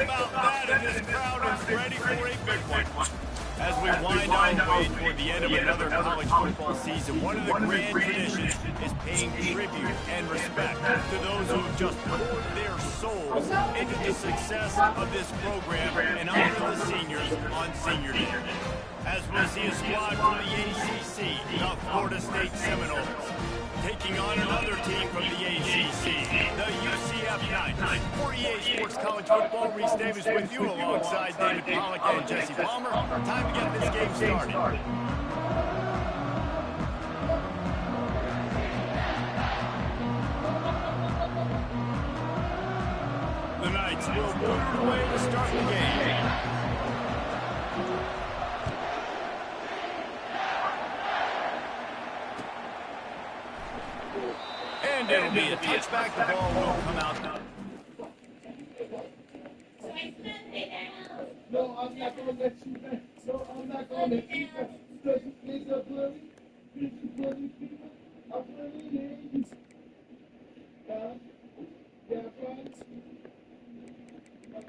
about that, and this crowd is ready for a big one. As we wind our way toward the end of another college football season, one of the grand traditions is paying tribute and respect to those who have just poured their souls into the success of this program and honor the seniors on Senior Day. As we'll see a squad from the ACC, the Florida State Seminoles, taking on another team from the ACC, the UCF Knights. 48 Sports College Football, Reese Davis with you alongside David Pollack and Jesse Palmer. Time to get this game started. The Knights will boot it away to start the game. And it'll be a touchback. The ball will come out. No, I'm not going to let you back. No, I'm not going to let you back. Because it's a bloody, people. I'm bloody in. Yeah, fine. All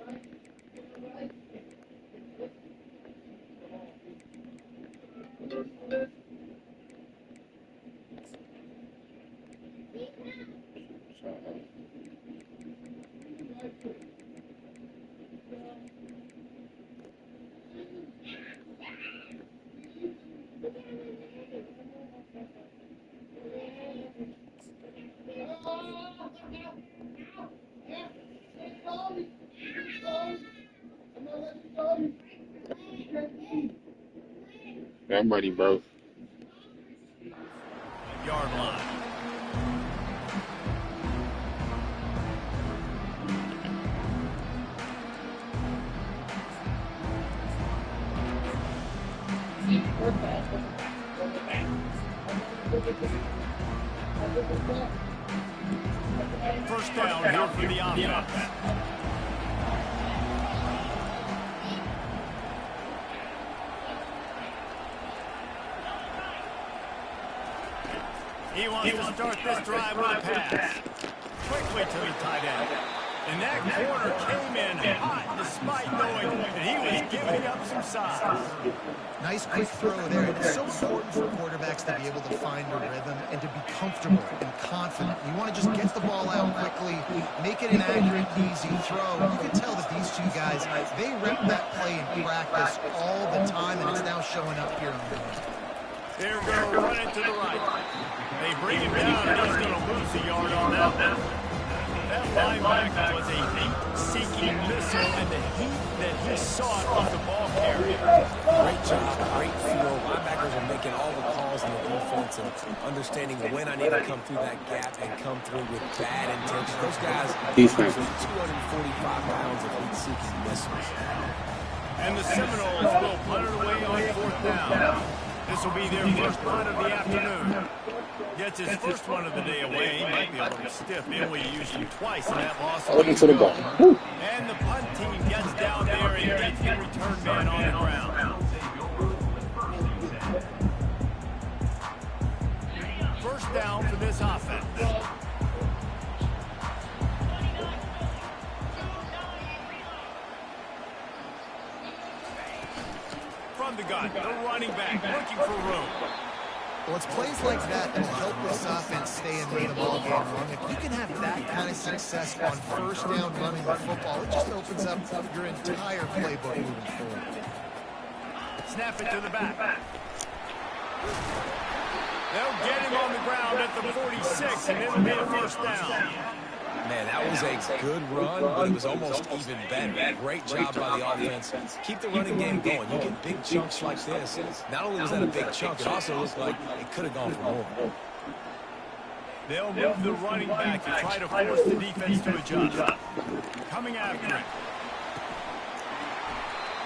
right. I'm ready, bro. Yard line. First down here for the offense. He wants to start this drive with a pass. Quickly to the tight end. And that corner came in hot despite knowing that he was giving up some size. Nice quick throw there. And it's so important for quarterbacks to be able to find a rhythm and to be comfortable and confident. You want to just get the ball out quickly, make it an accurate, easy throw. You can tell that these two guys, they rep that play in practice all the time, and it's now showing up here on the field. They're going to run it to the right. They bring him down, and he's going to lose a yard on that one. That linebacker was a heat-seeking missile, and the heat that he sought was the ball carrier. Great job, great feel. Linebackers are making all the calls in the defense and understanding when I need to come through that gap and come through with bad intentions. Those guys are 245 pounds of heat-seeking missiles. And the Seminoles will punt it away on fourth down. This will be their first punt of the afternoon. Gets his first one of the day away. He might be a little stiff. Maybe he used him twice in that loss. Looking to the ball. And the punt team gets down there and gets the return man on the ground. First down for this offense. From the gun, the running back looking for room. Well, it's plays like that that will help this offense stay in the ball game long. If you can have that kind of success on first down running the football, it just opens up your entire playbook moving forward. Snap it to the back. They'll get him on the ground at the 46, and it'll be a first down. Man, that was a good run, but it was almost even better. Great job by the offense. Keep the running game going. You get big chunks like this. Not only was that a big chunk, it also looked like it could have gone for more. They'll move the running back to try to force the defense to adjust. Coming after it.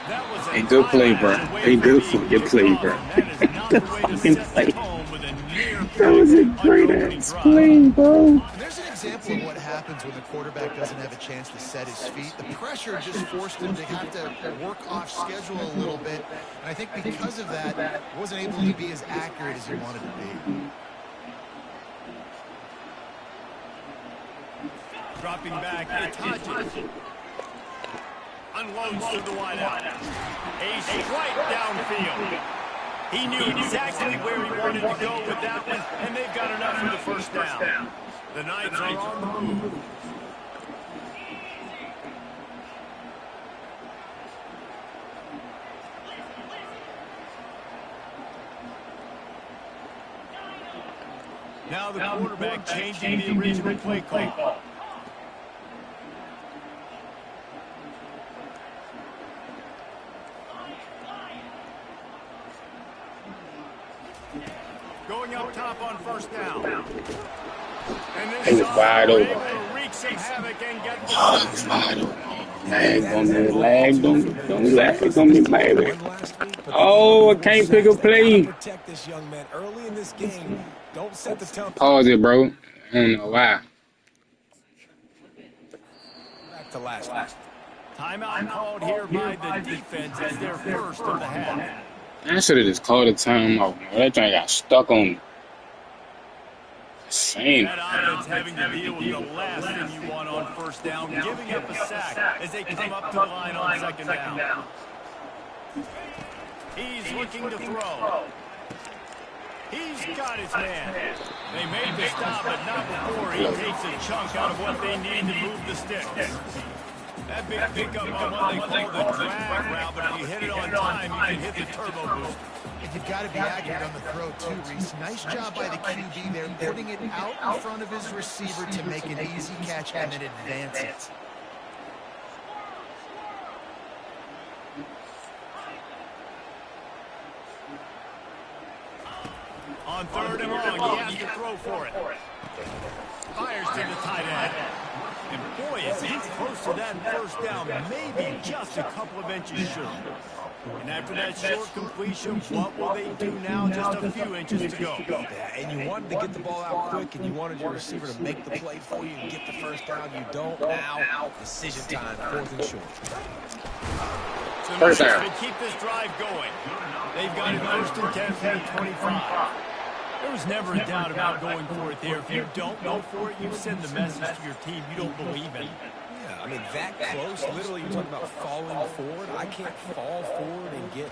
That was Hey, good play, bro. Hey, good play, bro. Good fucking play. That was a great ass play, bro. There's an example of what happens when the quarterback doesn't have a chance to set his feet. The pressure just forced him to have to work off schedule a little bit. And I think because of that, he wasn't able to be as accurate as he wanted to be. Dropping back, Itachi. Unloads to the wideout. A strike downfield. He knew exactly where he wanted to go with that one, and they've got enough for the first down. The Knights are on the move. Now the quarterback changing the original play call. Going up top on first down. And this He was wide open. wreak some havoc and get the Oh, he was wide open. Lag on me, baby. Oh, I can't pick a play. Protect this young man early in this game. Don't set the tempo. Pause it, bro. I don't know why. Back to last week. Timeout called here by the defense as their first of the half. I should have just called a timeout. That thing got stuck on me. Insane. That offense having to deal with the last thing you want on first down, giving up a sack as they come up to the line on second down. He's looking to throw. He's got his man. They made the stop, but not before he takes a chunk out of what they need to move the sticks. That big pickup on what they call the drag route, but if you hit it on time, you can hit the turbo boost. And you've got to be accurate on the throw, too, Reese. Nice job by the QB there, putting it out in front of his receiver to make an easy catch and then advance it. On third and long, he has to throw for it. Fires to the tight end. And boy, is he close to that first down, maybe just a couple of inches short. And after that short completion, what will they do now? Just a few inches to go. Yeah, and you wanted to get the ball out quick, and you wanted your receiver to make the play for you and get the first down. You don't now. Decision time, fourth and short. So first down. To keep this drive going. They've got it first and 10 from the 25. There was never a doubt about going for it there. If you don't go for it, you send the message to your team you don't believe in. Yeah, I mean, that close, literally you're talking about falling forward. I can't fall forward and get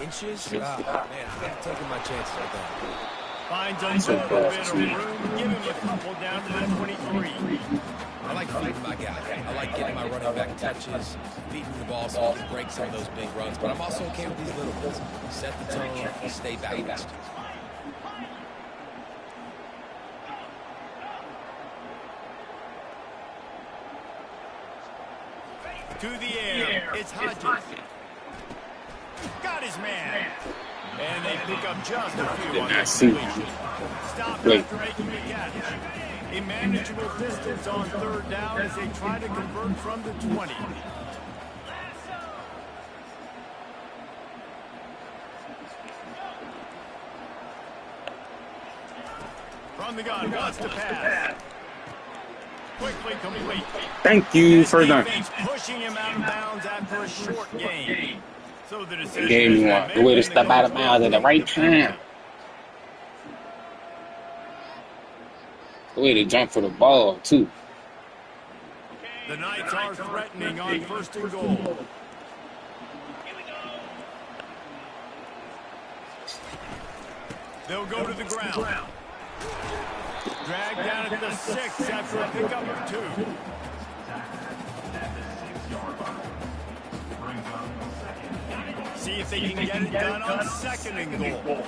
inches. Man, I'm taking my chances with that. Finds a little bit of room, give him a couple down to the 23. I like feeding my guy. I like getting my running back touches, feeding the ball so he can break some of those big runs. But I'm also okay with these little ones. Set the tone, stay balanced. To the air, it's Hodges. Got his man. And they pick up just a few on the completion. Stop after making the catch. A manageable distance on third down as they try to convert from the 20. From the gun, wants to pass. Quickly complete. Thank you for that. Pushing him out of bounds after a short gain. So the decision gave me one. The way to step out of bounds at the right time. The way to jump for the ball, too. The Knights are threatening on first and goal. They'll go to the ground. Dragged down at the 6 after a pickup of 2. See if they can get it done on second and goal.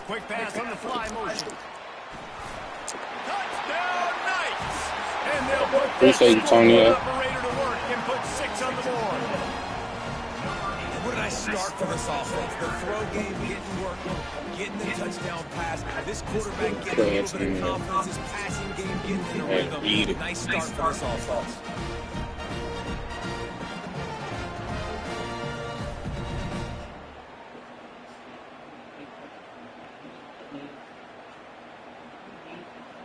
Quick pass on the fly motion. Touchdown Knights! And they'll put Appreciate you, Tony. Operator to work and put 6 on the board. What did I start for this offense? The throw game getting working, getting the touchdown pass. This quarterback getting a little bit of confidence. This passing game getting in a rhythm. Nice start for this offense.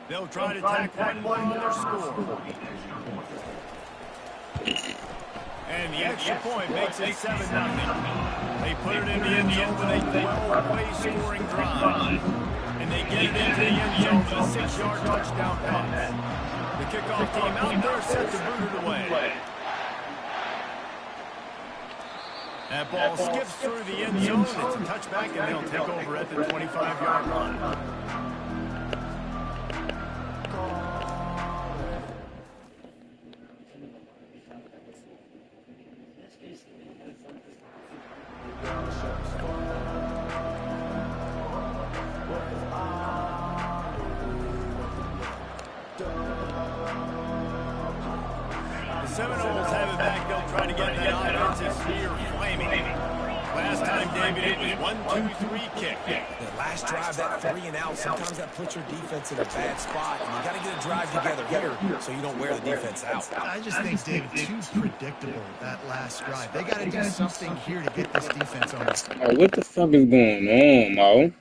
They'll try to tack one more on their score. And the extra point makes it 7-0. They put it in the end zone with a 12-play scoring drive. And they get it into the end zone with a 6-yard touchdown pass. The kickoff team out there set to boot it away. That ball skips through the end zone. It's a touchback, and they'll take over at the 25-yard line. The Seminoles have it back. They'll try to get that offensive sphere flaming. Last time, David, it was 1-2-3 kick. The last drive, that 3-and-out, sometimes that puts your defense in a bad spot. And you got to get a drive together here so you don't wear the defense out. I just think, David, too predictable, that last drive. They got to do something here to get this defense on. Oh, what the fuck is going on, Mo?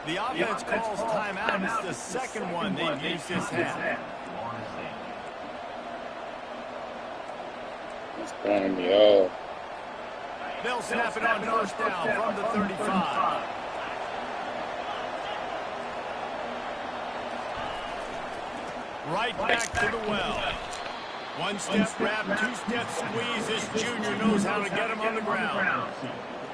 The offense calls timeout. It's the second one they've used this half. It's throwing me off. They'll snap it on first down from the 35. Right back to the well. One-step grab, two-step squeeze. This junior knows how to get him on the ground.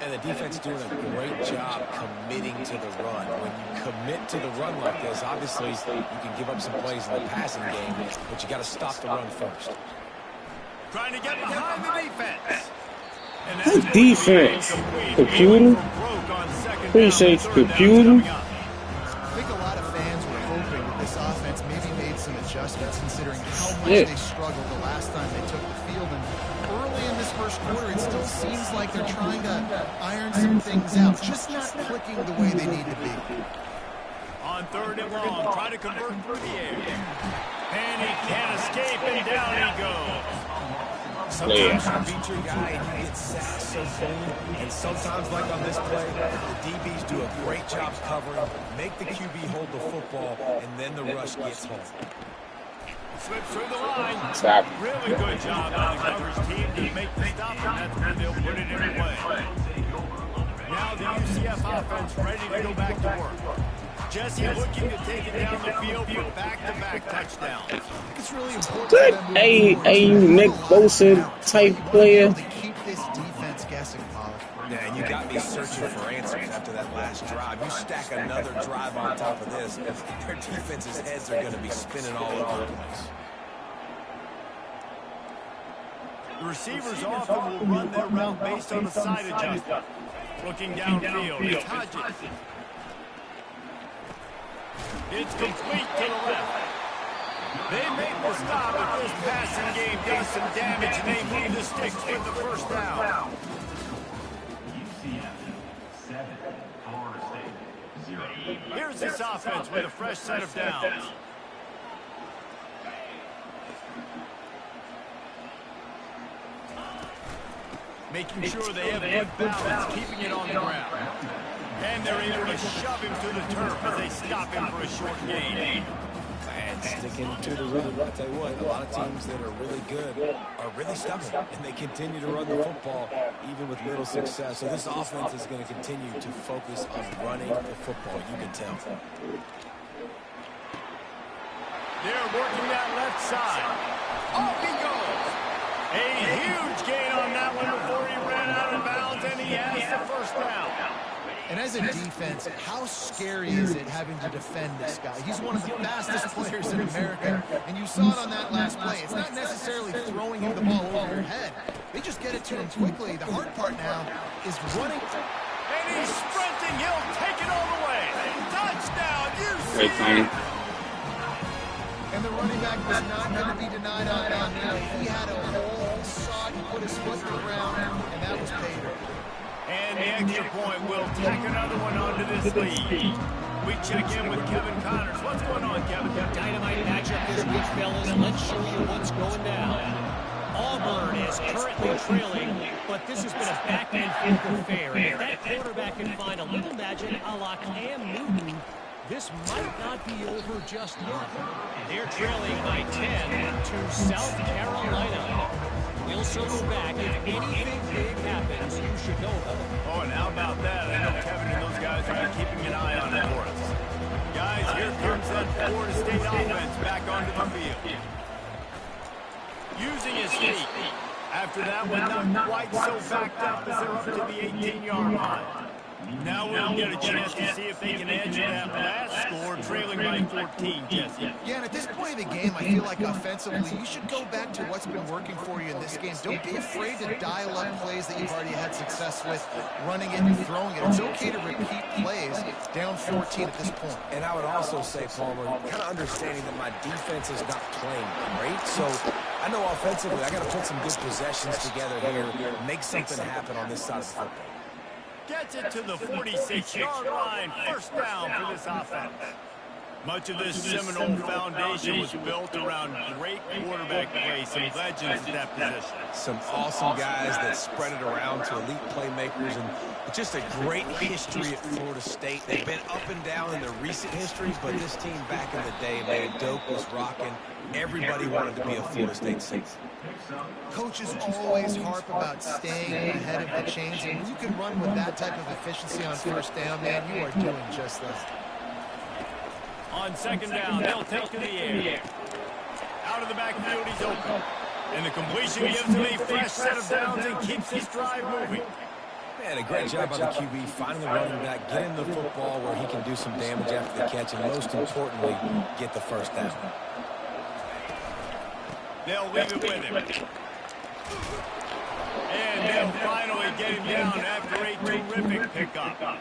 And the defense doing a great job committing to the run. When you commit to the run like this, obviously you can give up some plays in the passing game, but you got to stop the run first. Trying to get behind the defense. What defense? Computer? Appreciate computer. I think a lot of fans were hoping that this offense maybe made some adjustments considering how much they struggled the last time they took the field. And early in this first quarter, it still seems like they're trying to iron some things out, just not clicking the way they need to be. On 3rd and long, try to convert through the air. And he can't escape, and down he goes. Sometimes you beat your guy and you get sacked so boom. And sometimes, like on this play, the DBs do a great job covering, make the QB hold the football, and then the rush gets home. Slips through the line. Really good job by the coverage team to make the stop, and that's where they'll put it in the way. Now the UCF offense ready to go back to work. Jesse looking to take it down the field for back-to-back touchdowns. It's really important. Good Nick Bosa type player. Keep this defense guessing, Pollard. Yeah, and you got me searching for answers after that last drive. You stack another drive on top of this, their defense's heads are going to be spinning all over the place. The receivers often will run their route based on the side adjustment. Looking downfield, it's Hodges. It's complete to the left. They make the stop, but this passing game does some damage, and they move the sticks with the first down. Here's this offense with a fresh set of downs. Making sure they have good balance, keeping it on the ground. And they're able to shove him to the turf as they stop him for a short gain. And sticking to the run. I'll tell you what, a lot of teams that are really good are really stubborn, and they continue to run the football even with little success. So this offense is going to continue to focus on running the football, you can tell. They're working that left side. Off he goes. A huge gain on that one before he ran out of bounds, and he has the first down. And as a defense, how scary is it having to defend this guy? He's one of the fastest players in America, and you saw it on that last play. It's not necessarily throwing him the ball over your head. They just get it to him quickly. The hard part now is running. And he's sprinting. He'll take it all the way. Touchdown, UCF. And the running back was not going to be denied on that. He had a hole. He saw it. He put his foot to the ground, and that was paid. And the extra point will tack another one onto this lead. We check in with Kevin Connors. What's going on, Kevin? Dynamite matchup this week, fellas. Let's show you what's going down. Auburn is currently trailing, but this has been a back-and-forth affair. And if that quarterback can find a little magic a la Cam Newton, this might not be over just yet. They're trailing by 10 to South Carolina. He'll circle back. If anything big happens, you should know about it. Oh, and how about that? I know Kevin and those guys will be keeping an eye on it for us. Guys, here comes that Florida State offense back onto the field. Using his feet. After that one, not quite so backed up as they're up to the 18-yard line. Now we'll get a chance to see if they can edge that last score, trailing by 14, Jesse. Yeah, and at this point in the game, I feel like offensively, you should go back to what's been working for you in this game. Don't be afraid to dial up plays that you've already had success with, running it and throwing it. It's okay to repeat plays down 14 at this point. And I would also say, Palmer, kind of understanding that my defense is not playing great, so I know offensively I got to put some good possessions together here, make something happen on this side of the football. Gets it to the 46-yard line. First down for this offense. Much of this Seminole foundation was built around great quarterback play, some legends at that position. Some awesome guys that spread it around to elite playmakers, and just a great history at Florida State. They've been up and down in their recent history, but this team back in the day, man, Doak was rocking. Everybody wanted to be a Florida State citizen. Coaches always harp about staying ahead of the chains, and when you can run with that type of efficiency on first down, man, you are doing just that. On second down, they'll take to the air. Out of the backfield, he's open. And the completion gives him a fresh set of downs and keeps his drive moving. Man, a great job by the QB, finding the running back, getting the football where he can do some damage after the catch, and most importantly, get the first down. They'll leave it with him. And they'll finally get him down after a terrific pickup.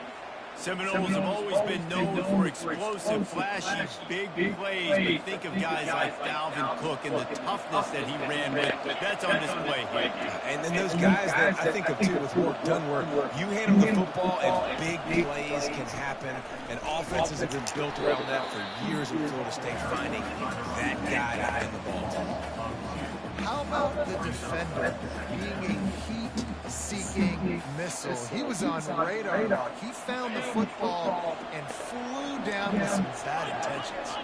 Seminoles have always been known for explosive, flashy, big plays, but think of guys like Dalvin Cook and the toughness that he ran with. That's on display here. And then those guys that I think of, too, with work done work, you hand them the football and big plays can happen, and offenses have been built around that for years at Florida State, finding that guy to hand the ball to. How about the defender being a heat-seeking missile? He was on radar. He found the football and flew down with some bad intentions.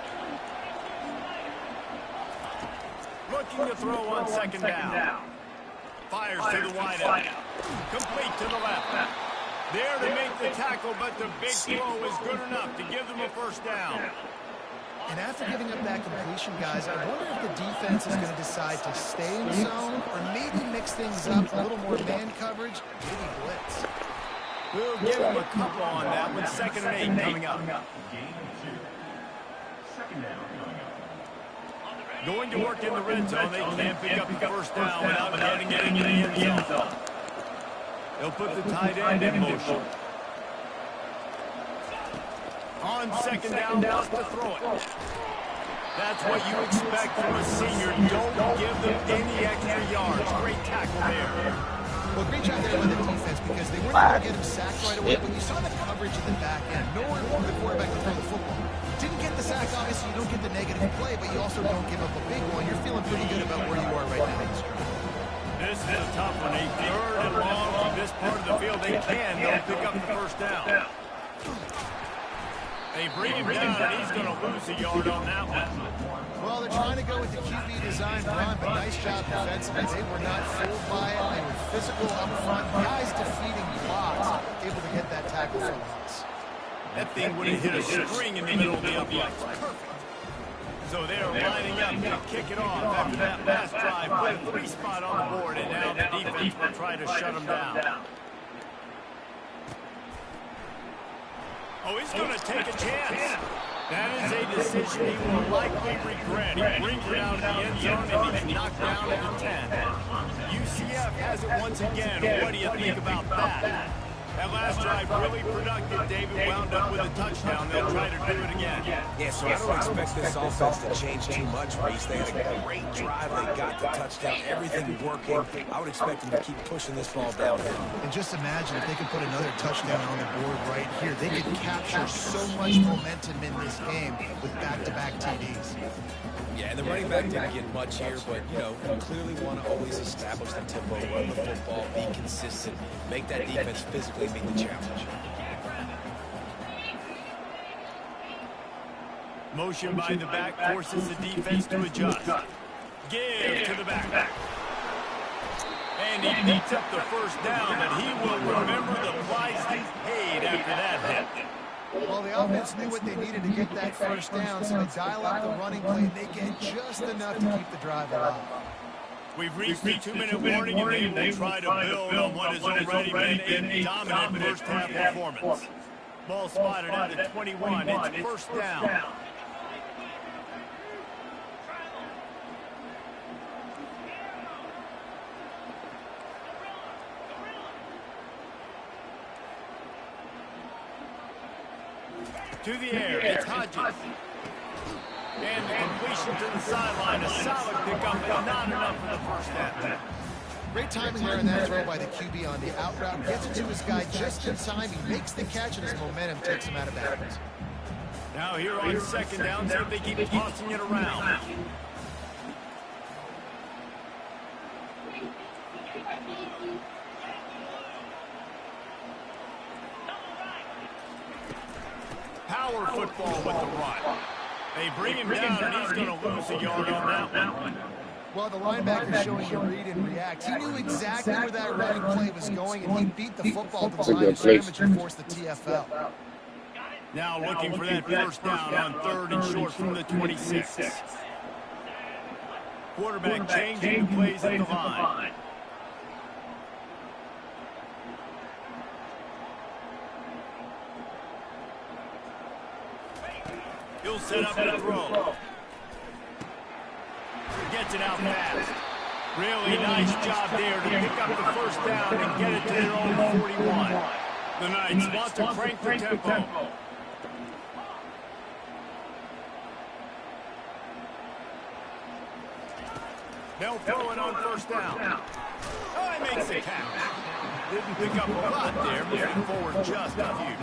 Looking to throw on second down. Fires to the wideout. Complete to the left. There to make the tackle, but the big throw is good enough to give them a first down. And after giving up that completion, guys, I wonder if the defense is going to decide to stay in zone or maybe mix things up, a little more man coverage, maybe blitz. We'll give him a couple on that with 2nd and 8 coming up. Going to work in the red zone. They can't pick up the first down without getting it into the end zone. They'll put the tight end in motion. On second down, wants to throw it. That's what you expect from a senior. Don't give them any extra yards. Great tackle there. Well, great job there by the defense because they weren't able to get him sacked right away, but you saw the coverage in the back end. Nowhere for the quarterback to throw the football. Didn't get the sack, obviously you don't get the negative play, but you also don't give up a big one. You're feeling pretty good about where you are right now in this drive. This is a tough one. A 3rd and long from this part of the field. They can. They'll pick up the first down. They bring him down, and he's going to lose a yard on that one. Well, they're trying to go with the QB design run, but nice job defensively. They were not fooled by it. They were physical up front. Guys defeating blocks, able to get that tackle for loss. That thing would have hit a string in the middle of the uprights. Perfect. So they're lining up to kick it off after that last drive. Put a 3-spot on the board, and now the defense will try to shut them down. Oh, he's going to take a chance. That is a decision he will likely regret. He brings it out of the end zone, and he's knocked down at the 10. UCF has it once again. What do you think about that? That last drive really productive. David wound up with a touchdown. They'll try to do it again. Yeah, so I don't expect this offense to change too much, Reese. They had a great drive. They got the touchdown. Everything working. I would expect them to keep pushing this ball down here. And just imagine if they could put another touchdown on the board right here. They could capture so much momentum in this game with back-to-back TDs. Yeah, and the running back didn't get much here, but, you know, you clearly want to always establish the tempo, run the football, be consistent, make that defense physically meet the challenge. Motion by the back forces the defense to adjust. Give to the back. And he beats up the first down, but he will remember the price he paid after that hit. Well, the offense knew what they needed to get that first down, so they dial up the running play, and they get just enough to keep the drive alive. We've reached the 2-minute warning, and they will try to build on what has already been a dominant first-half performance. Ball spotted at the 21. It's first down. To the air, it's Hodges. And the completion to the sideline, a solid pickup, but not enough for the first down. Great timing there in that throw by the QB on the out route. Gets it to his guy just in time. He makes the catch, and his momentum takes him out of bounds. Now here on second down, see if they keep tossing it around. Power football with the run. They bring him down, and he's going to lose a yard on that one. Well, the linebacker showing you read and react. He knew exactly where that running play was going, and he beat the football to the line of scrimmage and forced the TFL. Now looking for that first down on 3rd and short from the 26. Quarterback changing the plays at the line. He'll set up and throw. Gets it out fast. Really nice job there to pick up the first down and get it to their own 41. The Knights want to crank the tempo. They'll throw it on first down. Oh, he makes the catch. Didn't pick up a lot there, moving forward just a few.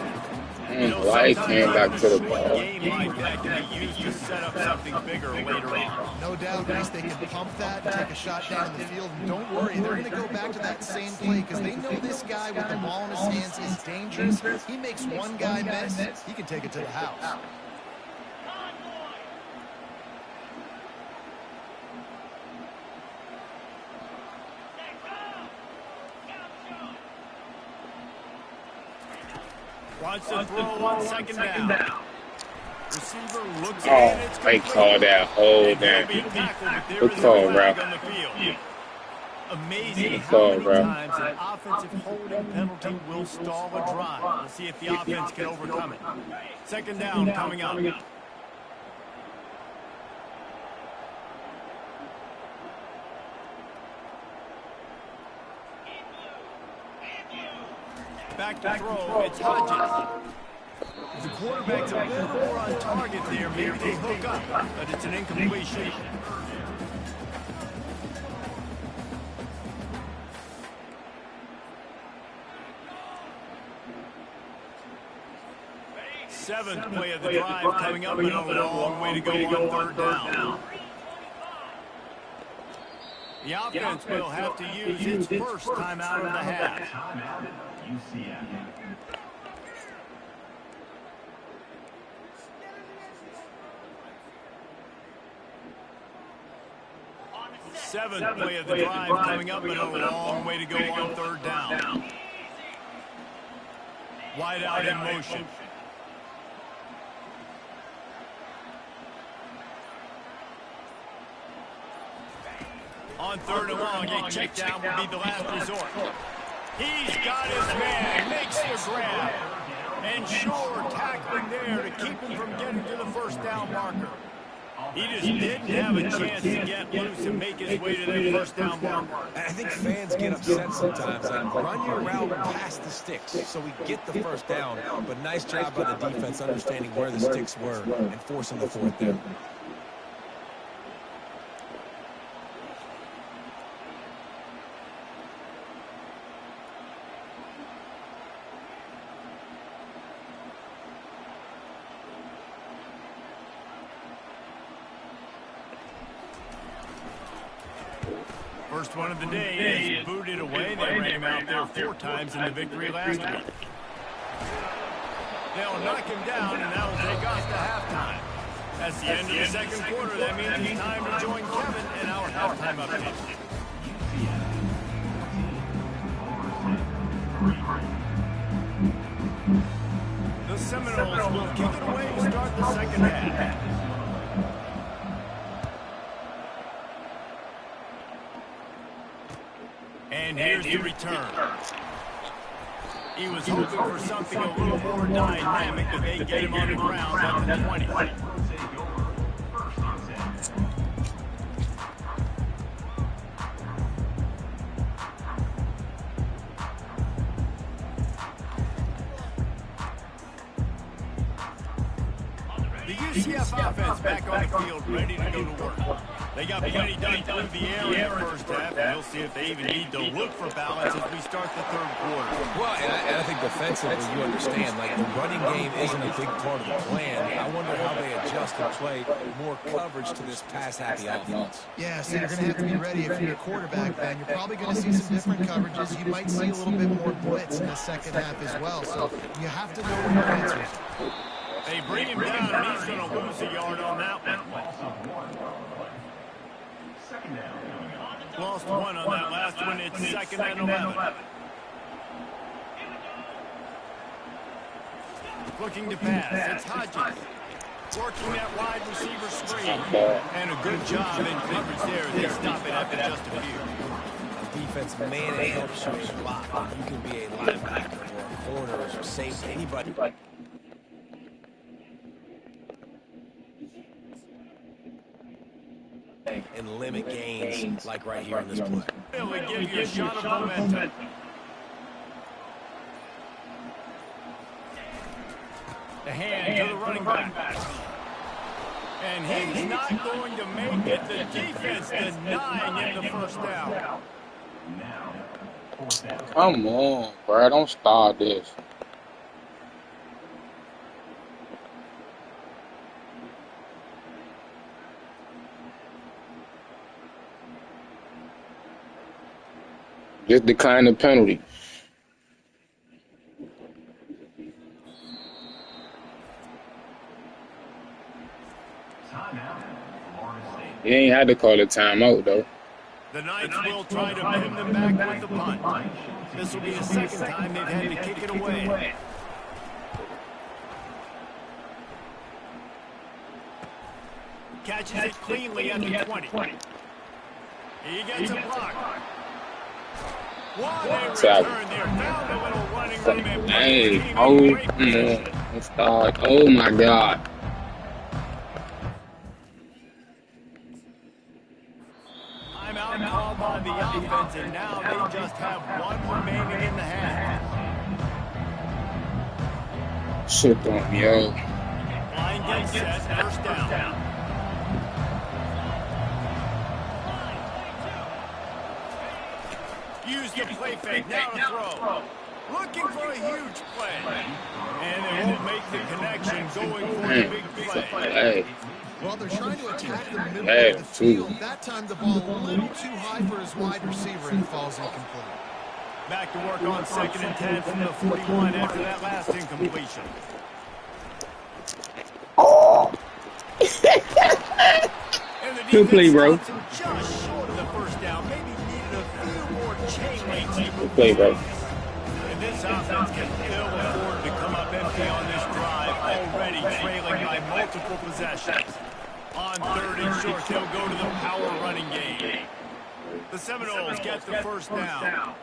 Why came back to the ball? Game like that can be used to set up something bigger later on. No doubt, Reese, they can pump that and take a shot down in the field. And don't worry, they're going to go back to that same play because they know this guy with the ball in his hands is dangerous. He makes one guy miss, he can take it to the house. Wants to throw on second down. Receiver looks in, it's they call that hold down. Good call, bro. Amazing how many times an offensive holding penalty will stall a drive. We'll see if the offense can overcome it. Second down coming up. Back to throw, it's Hodges. The quarterback's a little more on target there. Maybe they hook up, but it's an incompletion. Seventh play of the drive coming up, and a long way to go on 3rd down. The offense will have to use its first time out of the half. Seventh play of the drive coming up, and a long way to go on 3rd down. Wide out in motion. On 3rd and long, a check down will be the last resort. He's got his man, makes the grab. And sure, tackling there to keep him from getting to the first down marker. He just didn't have a chance to get loose and make his way to that first down marker. I think fans get upset sometimes. Like, run your route past the sticks so we get the first down. But nice job by the defense understanding where the sticks were and forcing the 4th down. First one of the day is booted away. They ran him out there 4 times in the victory last week. They'll knock him down, and that will take us to halftime. That's the end of the second quarter. That means it's time to join Kevin in our halftime update. Seminoles will kick it away to start the second half. And here's the return. He was hoping for something a little more dynamic, but they get him on the ground at the 20. The UCF offense back on the field, ready to go to work. They got plenty done through the air in the first half, and we'll see if they even need to look for balance as we start the third quarter. Well, and I think defensively, you understand, like, the running game isn't a big part of the plan. I wonder how they adjust and play more coverage to this pass-happy offense. Yeah, so you're going to have to be ready if you're a quarterback, Ben. You're probably going to see some different coverages. You might see a little bit more blitz in the second half as well, so you have to know what your answers are. They bring him down, and he's going to lose a yard on that one. Lost one on that last one. It's second and 11. Looking to pass. It's Hodges. Working that wide receiver screen. And a good job in coverage there. They stop it after just a few. Defense, man, it helps you a lot. You can be a linebacker or a corner or safety, anybody. And limit gains like right here in this play. Really give you a shot of momentum. The hand to the running back. And he's not going to make it. The defense denying him the first down. Come on, bro. Don't start this. Just decline the penalty. He ain't had to call a timeout, though. The Knights will try to pin them back with the punt. This will be the second time they've had to kick it away. Catches it cleanly at the 20. He gets a block. What a return there. Found a little running room. Hey, oh, start. Oh my God. Timeout called by the offense, and now they just have one remaining in the half. Shit on me, yo. Line gets set, first down. Use the play fake, now to throw. Looking for a huge play. And they won't make the connection, going for the big play. Hey. Well, they're trying to attack the middle of the field. That time the ball a little too high for his wide receiver and falls incomplete. Back to work on 2nd and 10 from the 41 after that last incompletion. Oh. Good play, bro. Just short of the first down. Maybe needed a few more chain links. Good play, bro. And this offense can ill afford to come up empty on this drive, already trailing by multiple possessions. On 3rd and short, they'll go to the power running game. The Seminoles get the first down.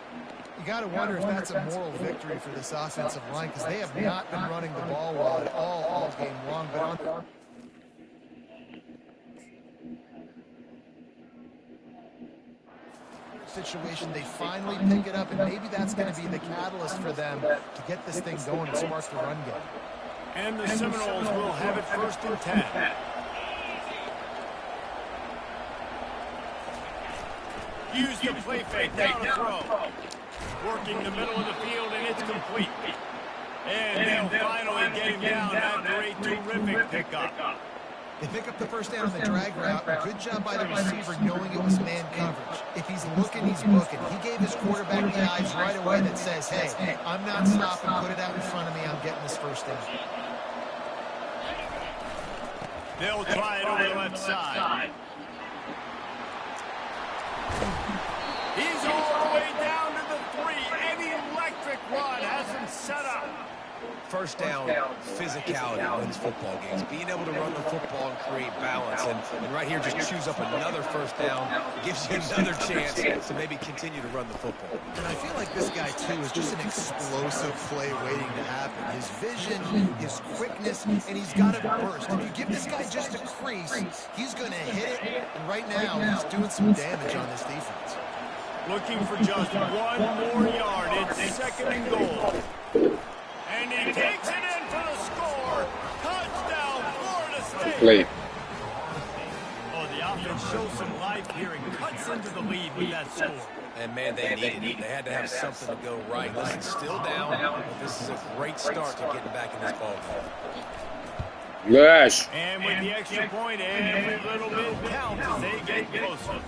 You got to wonder if that's a moral victory for this offensive line, because they have not been running the ball well at all game long. But on situation, they finally pick it up, and maybe that's going to be the catalyst for them to get this thing going and spark the run game. And the Seminoles will have it 1st and 10. Use the play fake, down to throw. Working the middle of the field, and it's complete. And they'll finally get him down after a terrific pickup. They pick up the first down on the drag route. Good job by the receiver knowing it was man coverage. If he's looking, he's looking. He gave his quarterback the eyes right away that says, hey, I'm not stopping. Put it out in front of me. I'm getting this first down. They'll try it over the left side. He's all the way down to the 3. An electric run has him set up. first down, physicality wins football games. Being able to run the football and create balance. And right here, just choose up another first down. Gives you another chance to maybe continue to run the football. And I feel like this guy, too, is just an explosive play waiting to happen. His vision, his quickness, and he's got a burst. If you give this guy just a crease, he's going to hit it. And right now, he's doing some damage on this defense. Looking for just one more yard. It's second and goal. And he takes it in for the score. Touchdown, Florida State. Oh, the offense shows some life here and cuts into the lead with that score. And, man, they needed it. They had to have something to go right. Listen, still down, but this is a great start to getting back in this ball game. Yes. And with the extra point, every little bit counts as they get closer.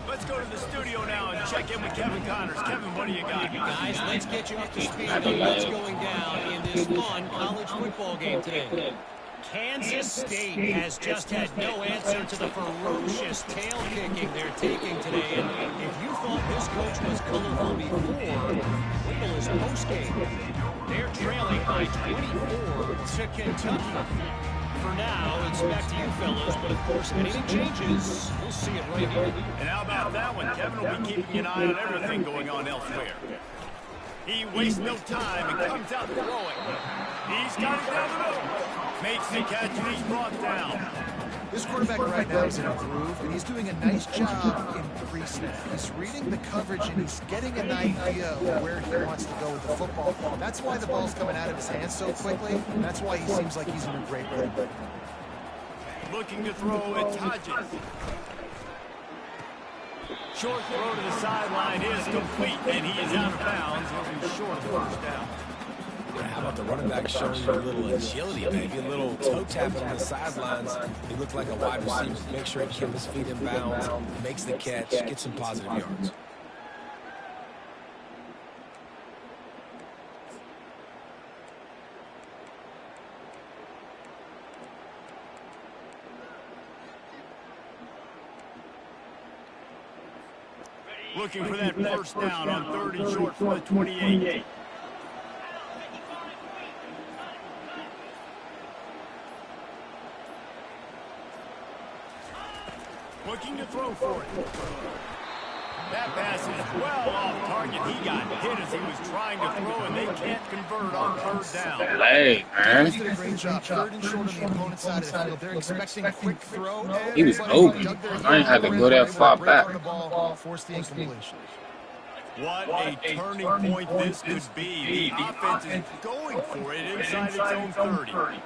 Let's go to the studio now and check in with Kevin Connors. Kevin, what do you got? Guys, let's get you up to speed on what's going down in this fun college football game today. Kansas State has just had no answer to the ferocious tail kicking they're taking today. And if you thought this coach was colorful before, wait till his postgame. They're trailing by 24 to Kentucky. For now, it's back to you fellas, but of course, if anything changes, we'll see it right here. And how about that one? Kevin will be keeping an eye on everything going on elsewhere. He wastes no time and comes out throwing. He's got it down the middle. Makes the catch and he's brought down. This quarterback right now is in a groove, and he's doing a nice job in pre-snap. He's reading the coverage, and he's getting an idea of where he wants to go with the football. That's why the ball's coming out of his hands so quickly. That's why he seems like he's in a great rhythm. Looking to throw, it's Hodges. Short throw to the sideline is complete, and he is out of bounds. Looking short of the first down. How about the running back showing you a little agility, maybe a little toe tapping on the sidelines. He looked like a wide receiver. Make sure he kept his feet in bounds, makes the catch, gets some positive yards. Looking for that first down on 3rd and short from the 28. Looking to throw for it. That pass is well off target. He got hit as he was trying to throw, and they can't convert on 3rd down. Hey, man. He did a great job. 3rd and short on the opponent's side of the field. They're expecting a quick throw. He was open. I ain't had to go that far back. Force the incompletion. What a turning point this could be. The offense is going for it inside its own 30.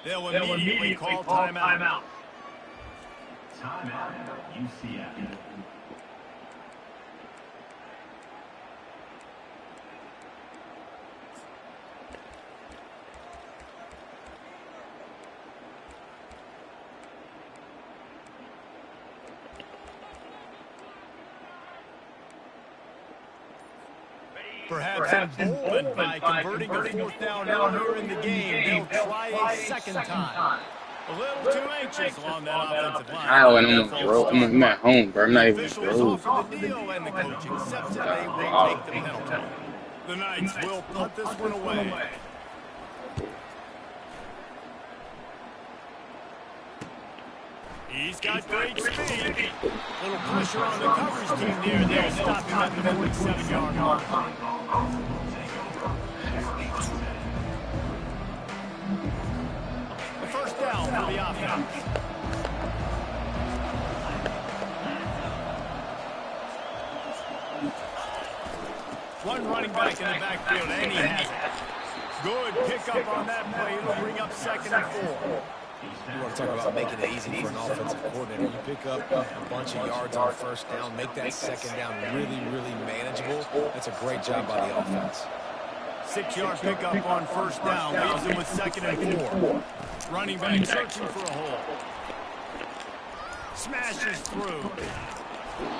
They'll immediately call timeout. Timeout, ncaa. Perhaps emboldened by converting a 4th down earlier in the game, they'll try a second time. A little too anxious along that offensive line. Ow, and I'm at home, bro. I'm not even Officials close. offer the deal, and the coach accepts that they will take the penalty. The Knights will punt this one away. He's got great speed. Little pressure on the coverage team there. They'll stop him at the 47-yard line. The first down for the offense. One running back in the backfield, and he has it. Good pickup on that play. It'll bring up 2nd and 4. You want to talk about making it easy for an offensive coordinator. You pick up a bunch of yards on 1st down, make that 2nd down really, really manageable. That's a great job by the offense. 6-yard pickup on first down. Leaves him with 2nd and 4. Running back searching for a hole. Smashes through.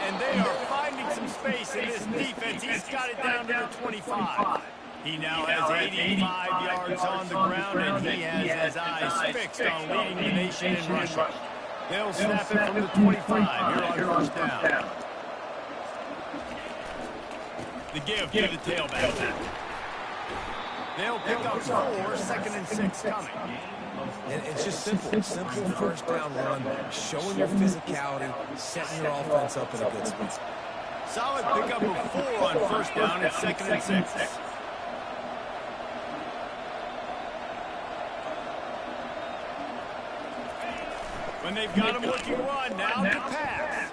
And they are finding some space in this defense. He's got it down to the 25. He now has 85 yards on the ground, and he has his eyes fixed on leading the nation in rushing. They'll snap it from the 25 here on first down. The give to the tailback. They'll pick up 4, 2nd and 6 coming. And it's just simple first down run, showing your physicality, setting your offense up in a good spot. Solid pickup of 4 on first down at 2nd and 6. When they've got him looking run, now to pass.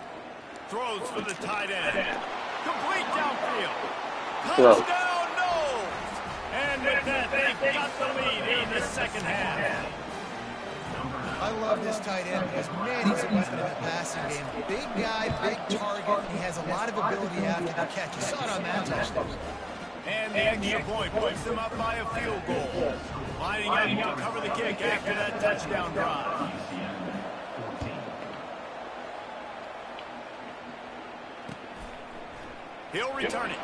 Throws for the tight end. Complete downfield. Touchdown, no! And with that, they've got the lead in the second half. I love this tight end because, man, he's a weapon in the passing game. Big guy, big target. He has a lot of ability after the catch. You saw it on that touchdown. And the extra point puts them up by a field goal. Lining up to cover the kick after that touchdown drive. He'll return it.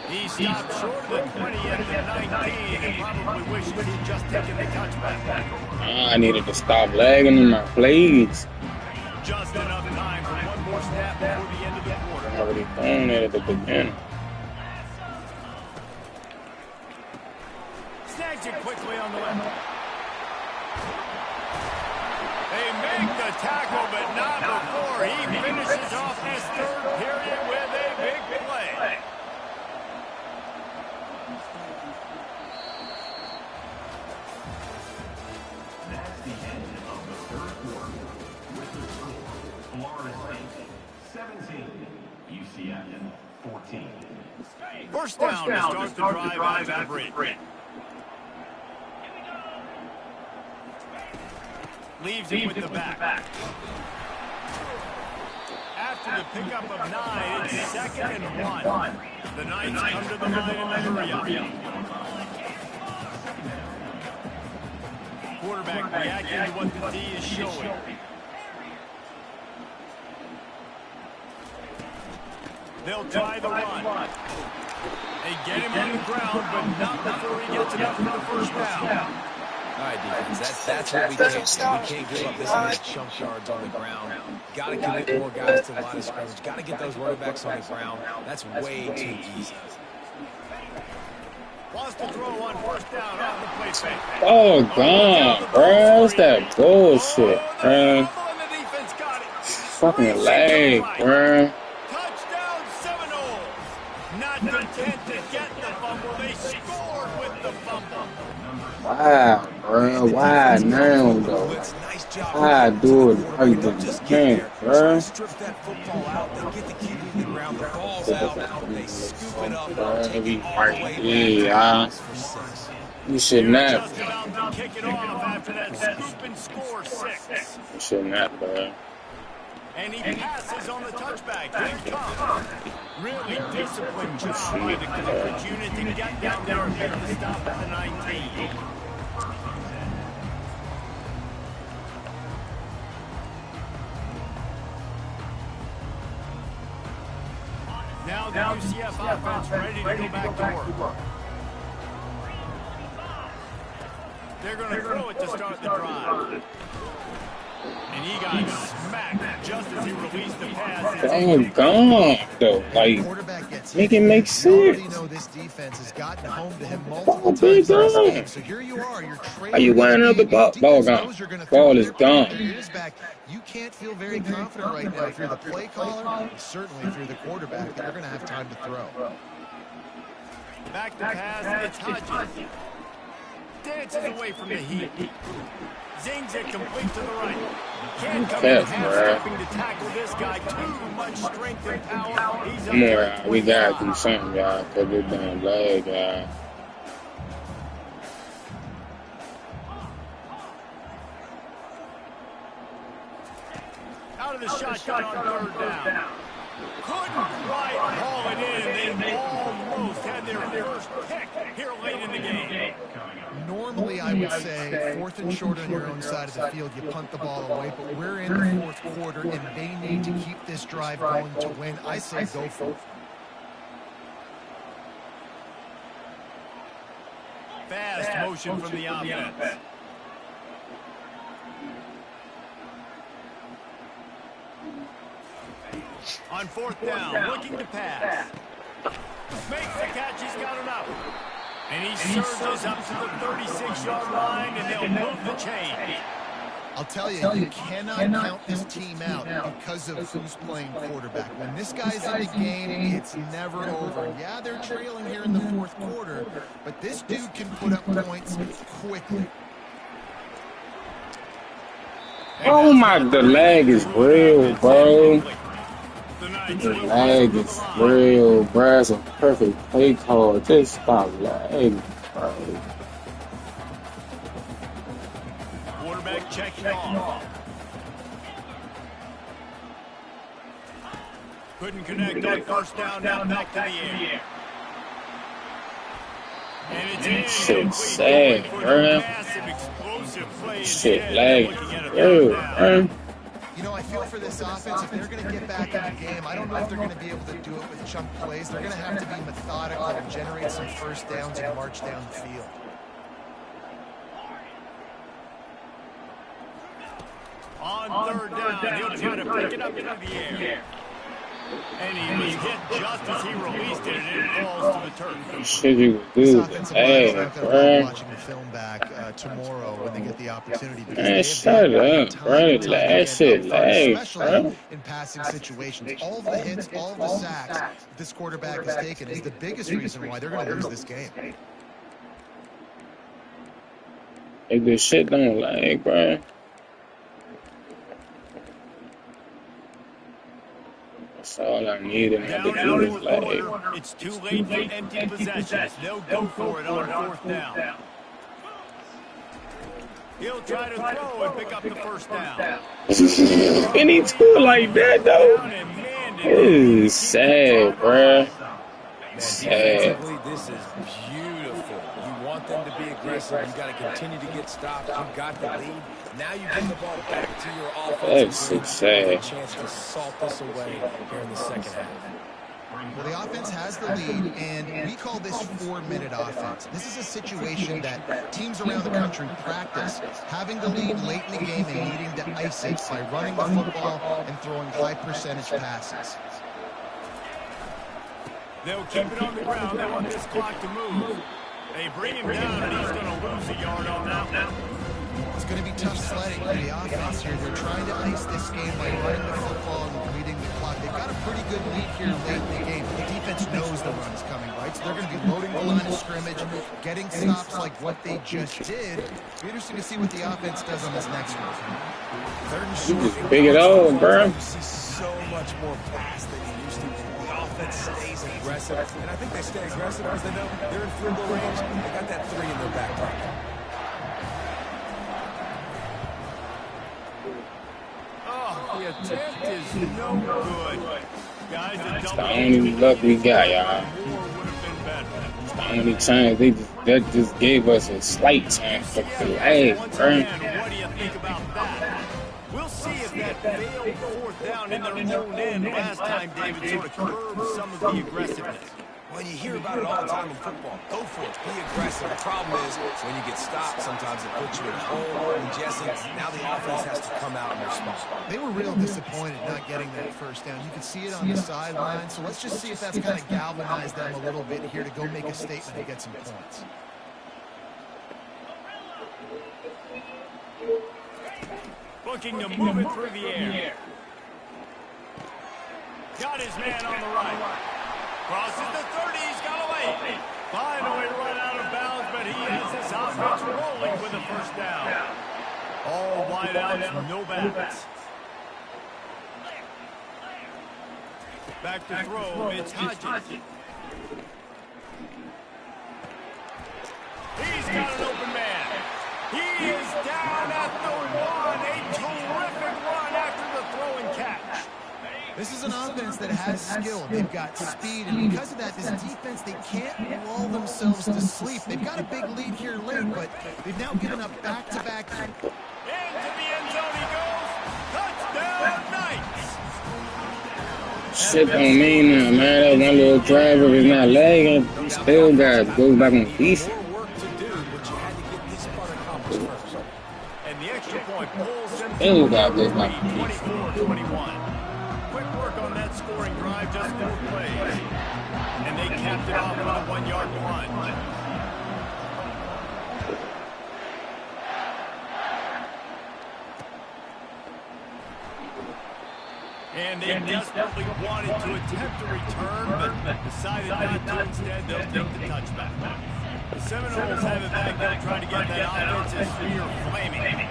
He stopped short of the 20 at the 19 and probably wished that he'd just taken the touchback. I needed to stop lagging in my plays. Just enough time for one more snap before the end of the quarter. I already thrown it at the beginning. Snags it quickly on the left. They make the tackle, but not before he finishes off this third period with a big play. That's the end of the third quarter. With the score, Florida State 17, UCF 14. First down to start the drive after the break. Leaves it with the back. After the pickup of 9, it's 2nd and 1. The Knights come to the line and hurry up. Quarterback reacting to what the D is showing. They'll try the run. They get him on the ground, but not before he gets enough for the first down. All right, defense, that's what we can't do. We can't give up this many chunk yards on the ground. Got to commit more guys to the line of scrimmage. Got to get those running backs on the ground. That's way too easy. Wants to throw on first down off the play fake. Oh, God, bro. What's that bullshit, man? Fucking lag, bro. Touchdown Seminoles. Not content to get the fumble, they scored with the fumble. Wow, bro. Why now, though? Why do it like this game, bro? Strip that football out. They get the QB to the ground. The ball's out. They scoop it up. Yeah, you should not. Just about to kick it off after that scoop and score 6. You should not, bro. And he passes on the touchback. Here he comes. Really disciplined job by the coverage unit to get down there and make the stop at the 19. Now the UCF offense ready to go back to work. They're going to throw it to start the drive. And he got smacked just as he released the pass. Oh, God, though. Like, make it make sense. This defense has gotten home to him multiple times. So here you are. Are you wearing another ball? Ball gone. Ball is gone. You can't feel very confident right now if you're the play caller, certainly if you're the quarterback, that you're going to have time to throw. Back to pass, it's Hodges. Dances away from the heat. Zings it complete to the right. Can't come in half-stepping to tackle this guy. Too much strength and power. He's Come on, we got to do something, y'all, because we're doing lag, y'all. Out of the shotgun on third down. Couldn't quite haul it in, and they almost had their first pick here late in the game. Normally, I would say 4th and short on your own side of the field, you punt the ball away, but we're in the 4th quarter, and they need to keep this drive going to win. I say go for it. Fast motion from the offense. On 4th down, looking to pass. Makes the catch, he's got enough. And he surges up to the 36-yard line, and they'll move the chain. I'll tell you, you cannot count this team out because of who's playing quarterback. When this guy's in the game, it's never over. Yeah, they're trailing here in the 4th quarter, but this dude can put up points quickly. Oh my, the lag is real, bro. The lag is real, bro. It's a perfect play call. Just stop lagging, bro. Quarterback checking off. Couldn't connect on 1st down, now back to the air. And it's shit sad, bro. Massive explosive play. Shit lagging real, bro. You know, I feel for this offense, if they're going to get back in the game, I don't know if they're going to be able to do it with chunk plays. They're going to have to be methodical and generate some first downs and march down the field. On 3rd down, he'll try to pick it up through the air. And he was hit just as he released it, and it falls to the turf. Shit, you do. Hey, bro. Watching the film back tomorrow when they get the opportunity. Man, shut up, bro. That shit lag, bro. In passing situations, all of the hits, all of the sacks that this quarterback has taken is the biggest reason why they're going to lose this game. Like, this shit don't lag, bro. That's all I need and had to do is lag. It's too late for empty possessions. They'll go for it on 4th down. He'll try to throw and pick up the 1st down. And he threw like that, though. It is sad, bro. Sad. This is beautiful. You want them to be aggressive. You got to continue to get stops. You got the lead. Now you get the ball back to your offense. That's sad. A chance to salt this away here in the 2nd half. Well, the offense has the lead, and we call this 4-minute offense. This is a situation that teams around the country practice, having the lead late in the game and needing to ice it by running the football and throwing high-percentage passes. They'll keep it on the ground. They want this clock to move. They bring him down, and he's going to lose a yard on that one. It's going to be tough sledding for the offense here. They're trying to ice this game by running the football and completing the clock. They've got a pretty good lead here late in the game. The defense knows the run is coming, right? So they're going to be loading the line of scrimmage, getting stops like what they just did. It'll be interesting to see what the offense does on this next one. 3rd and short. Just big it all, bro. You see so much more pass than you used to. The offense stays aggressive, and I think they stay aggressive because they know they're in field goal range. They got that 3 in their back pocket. The attempt is no good. Guys, That's the only luck we got, y'all. It's the only chance that just gave us a slight chance for the lag, bro. What do you think about that? We'll see if that failed 4th down in their own end last time David sort of curbed some of the aggressiveness. When you hear about it all the time in football, go for it, be aggressive. The problem is when you get stopped, sometimes it puts you in a hole. And Jesse, now the offense has to come out and respond. They were real disappointed not getting that 1st down. You could see it on the sideline. So let's just see if that's kind of galvanized them a little bit here to go make a statement and get some points. Looking to move it through the air. Got his man on the right. Crosses the 30, he's got away. Finally run out of bounds, but he has this offense rolling with a 1st down. All wideouts, no backs. Back to throw, it's Hodges. He's got an open man. He is down at the 1. A terrific run after the throw and catch. This is an offense that has skill. They've got speed, and because of that, this defense, they can't lull themselves to sleep. They've got a big lead here late, but they've now given up back-to-back. Into the end zone he goes. Touchdown, Knights. Shit don't mean nothing, man. That one little driver is not lagging. He still got to go back on decent. More work to do, but you had to get this part accomplished first. And the extra point pulls them Still got to go to back on decent. 24-21. Quick work on that scoring drive, just 4 plays. And they capped it off with a 1-yard plunge. And they desperately wanted to attempt a return, but decided not to. Instead, they'll take the touchback. The Seminoles have it back. They'll try to get that offensive sphere flaming.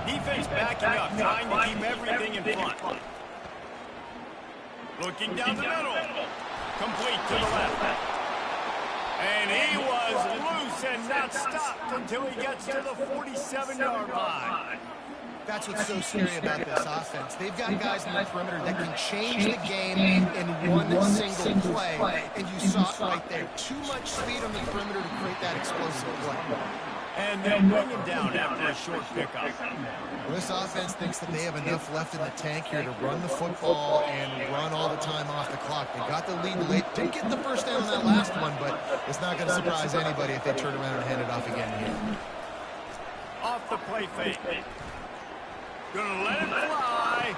Defense backing up, trying to keep everything in front. Looking down the middle. Complete to the left. And he was loose and not stopped until he gets to the 47-yard line. That's what's so scary about this offense. They've got guys in the perimeter that can change the game in one single play, and you saw it right there. Too much speed on the perimeter to create that explosive play. And they'll bring him down after a short pickup. Well, this offense thinks that they have enough left in the tank here to run the football and run all the time off the clock. They got the lead late. Didn't get the first down on that last one, but it's not going to surprise anybody if they turn around and hand it off again here. Off the play fake. Gonna let it fly.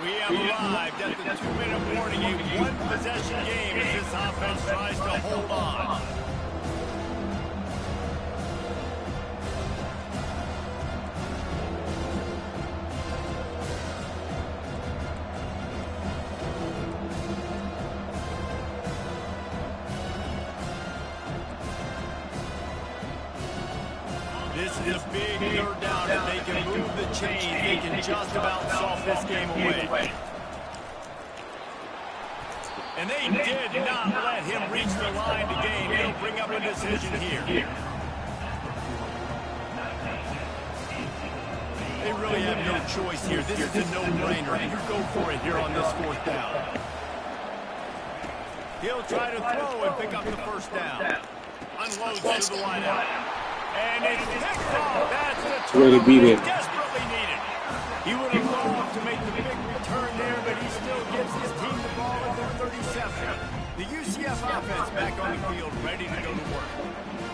We have arrived at the 2-minute warning. A one-possession game as this offense tries to hold on. This is a big third down. If they can move the chains, they can just about solve this game away. And they did not let him reach the line to gain. He'll bring up a decision here. They really have no choice here. This is a no-brainer. You go for it here on this 4th down. He'll try to throw and pick up the first down. Unloads to the wideout. And it's picked off. That's the turnover he desperately needed. He would have loved to make the big return there, but he still gives his team the ball at their 37. The UCF offense back on the field, ready to go to work.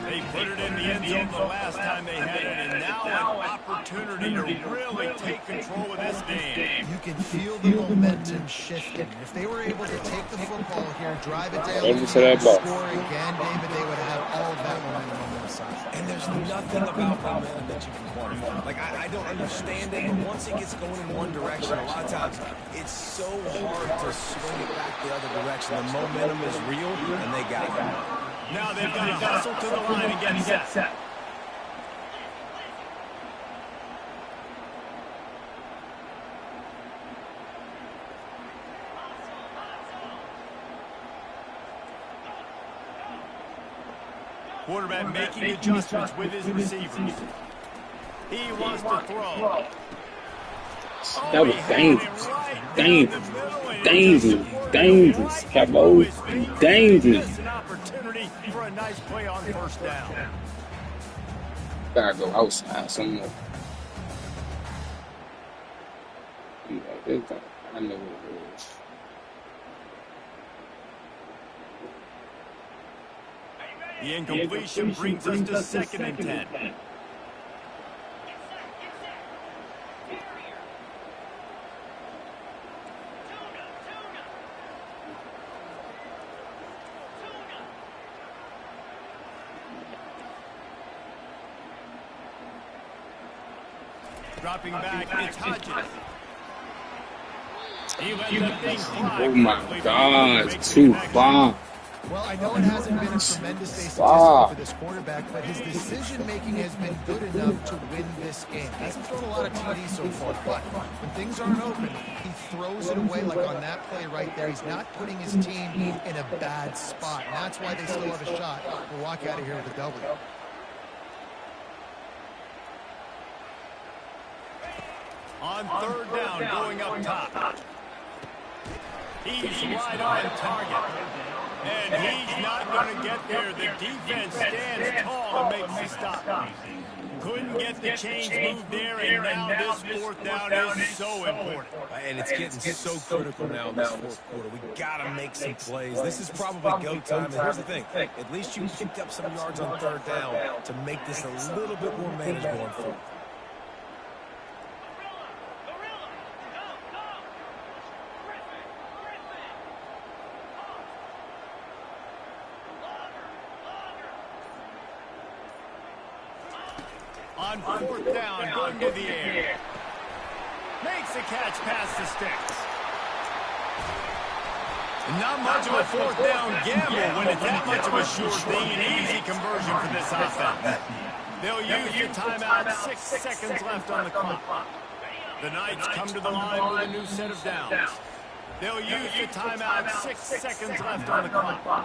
They put it in the end zone the last time they had it, and now an opportunity to really take control of this game. You can feel the momentum shifting. If they were able to take the football here, drive it down, and score again, David, they would have all of that momentum on their side. And there's nothing about momentum that you can quantify. Like, I don't understand it, but once it gets going in one direction, a lot of times it's so hard to swing it back the other direction. The momentum is real, and they got it. Now they've got to hustle to the line and get set. Quarterback making adjustments with his receivers. He wants to throw. That was dangerous. Dangerous. Kevo. Dangerous. An opportunity for a nice play on 1st down. Gotta go outside some more. I know what it is. The incompletion brings us to 2nd and 10. Dropping back, it's Hodges. He let that thing fly. Oh my God, it's too far. Well, I know it hasn't been a tremendous day statistically for this quarterback, but his decision-making has been good enough to win this game. He hasn't thrown a lot of TDs so far, but when things aren't open, he throws it away like on that play right there. He's not putting his team in a bad spot, and that's why they still have a shot to walk out of here with a W. On 3rd down, going up top. He's right on target. And he's not going to get there. The defense stands tall and makes the stop. Couldn't get the chains moved there, and now this fourth down is so important. And it's getting so critical now in this fourth quarter. We got to make some plays. This is probably go time. And here's the thing. At least you picked up some yards on third down to make this a little bit more manageable going forward. On fourth down, going to the air. Makes a catch past the sticks. Not much of a fourth down gamble when it's that much of a sure thing. An easy conversion for this offense. They'll use the timeout. 6 seconds left on the clock. The Knights come to the line with a new set of downs. They'll use the timeout. 6 seconds left on the clock.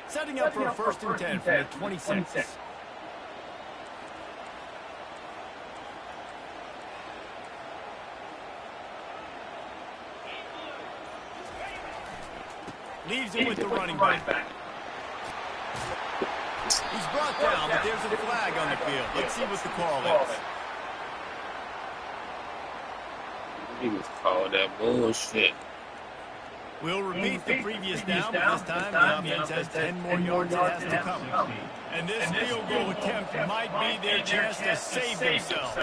Setting up for a 1st and 10 from the 26. Leaves it with the running back. He's brought down, but there's a flag on the field. Let's see what the call is. He was called that bullshit. We'll repeat the previous down, but this time the offense has 10 more yards it has to come. And this field goal attempt might be their chance to save themselves.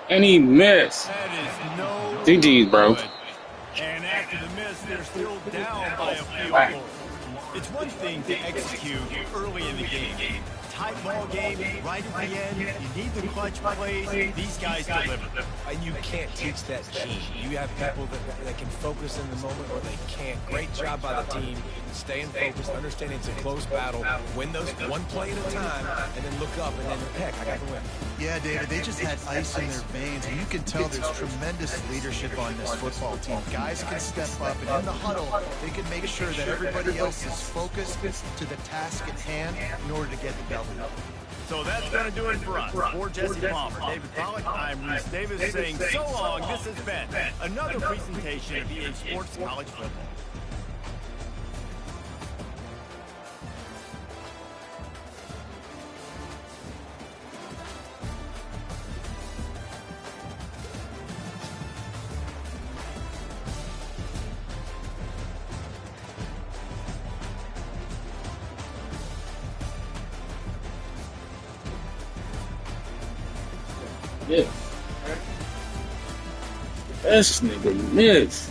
And he missed. That is no GG's, bro. good. And after the miss, they're still down by a field goal. It's one thing to execute early in the game. Tight ball game, right at the end, you need the clutch plays. These guys deliver. And you can't teach that gene. You have people that can focus in the moment or they can't. Great job by the team, staying focused, understanding it's a close battle, win those one play at a time, and then look up and then, heck, I got the win. Yeah, David, they just had ice in their veins, and you can tell there's tremendous leadership on this football team. Guys can step up, and in the huddle, they can make sure that everybody else is focused to the task at hand in order to get the W. So that's going to do it for us. For Jesse Palmer, David Pollack, I'm Reese Davis saying so long. This has been another presentation of EA Sports College Football. Yeah. This nigga missed.